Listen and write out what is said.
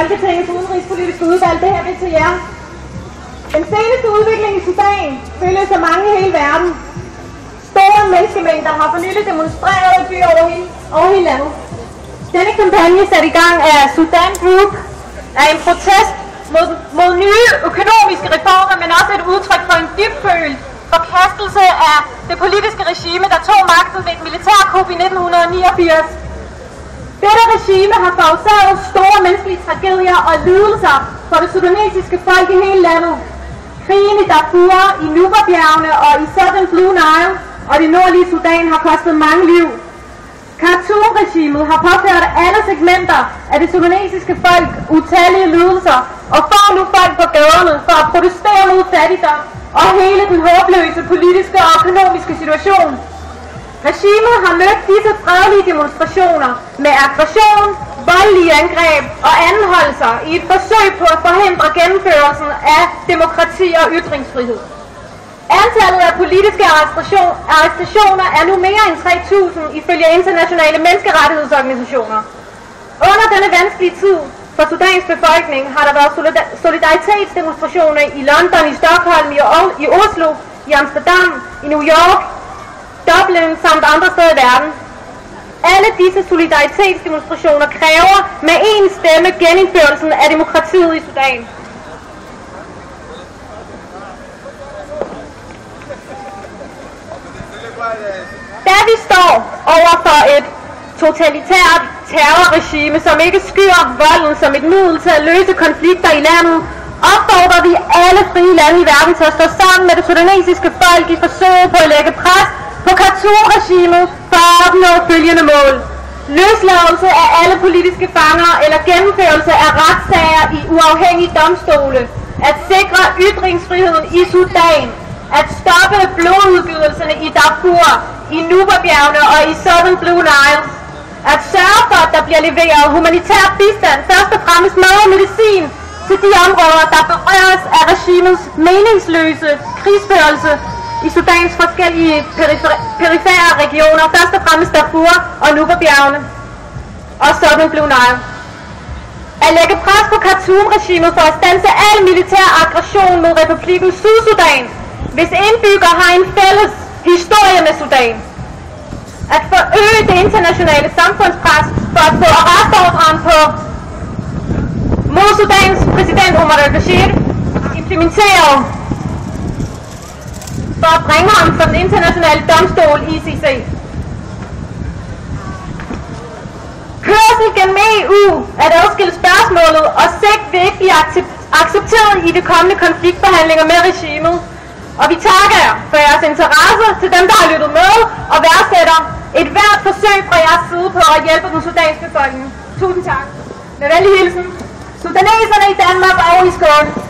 Folketingets udenrigspolitiske udvalg, det her er til jer. Den seneste udvikling i Sudan følges af mange i hele verden. Store menneskemængder har for nylig demonstreret i byer over hele landet. Denne kampagne sat i gang af Sudan Group er en protest mod nye økonomiske reformer, men også et udtryk for en dybfølt forkastelse af det politiske regime, der tog magten ved et militærkup i 1989. Dette regime har forårsaget store menneskelige tragedier og lidelser for det sudanesiske folk i hele landet. Krigen i Darfur, i Nuba-bjergene og i Southern Blue Nile og det nordlige Sudan har kostet mange liv. Khartoum-regimet har påført alle segmenter af det sudanesiske folk utallige lidelser og får nu folk på gaderne for at protestere mod fattigdom og hele den håbløse politiske og økonomiske situation. Regimet har mødt disse fredelige demonstrationer med aggression, voldelige angreb og anholdelser i et forsøg på at forhindre gennemførelsen af demokrati og ytringsfrihed. Antallet af politiske arrestationer er nu mere end 3.000 ifølge internationale menneskerettighedsorganisationer. Under denne vanskelige tid for Sudans befolkning har der været solidaritetsdemonstrationer i London, i Stockholm, i Oslo, i Amsterdam, i New York, Dublin samt andre steder i verden. Alle disse solidaritetsdemonstrationer kræver med én stemme genindførelsen af demokratiet i Sudan. Da vi står over for et totalitært terrorregime, som ikke skyer volden som et middel til at løse konflikter i landet, opfordrer vi alle frie lande i verden til at stå sammen med det sudanesiske folk i forsøget på at lægge pres på Khartoum-regimet for at opnå følgende mål: løsladelse af alle politiske fanger eller gennemførelse af retssager i uafhængige domstole, at sikre ytringsfriheden i Sudan, at stoppe blodudgydelserne i Darfur, i Nuba-bjergene og i Southern Blue Nile, at sørge for, at der bliver leveret humanitær bistand, først og fremmest mad og medicin, til de områder, der berøres af regimets meningsløse krigsførelse i Sudans forskellige perifære regioner, først og fremmest Darfur og Nuba-bjergene og Southern Blue Nile. At lægge pres på Khartoum-regimet for at standse al militær aggression mod republikken Sydsudan, hvis indbyggere har en fælles historie med Sudan. At forøge det internationale samfundspres for at få arrestordren på mod Sudans præsident Omar al-Bashir implementeret for at bringe ham for den internationale domstol ICC. Kørsel gennem EU at adskille spørgsmålet og sigt vil ikke blive accepteret i de kommende konfliktforhandlinger med regimet. Og vi takker jer for jeres interesse til dem, der har lyttet med, og værdsætter et hvert forsøg fra jeres side på at hjælpe den sudanske befolkning. Tusind tak. Med venlig hilsen, sudaneserne i Danmark og i Skåne.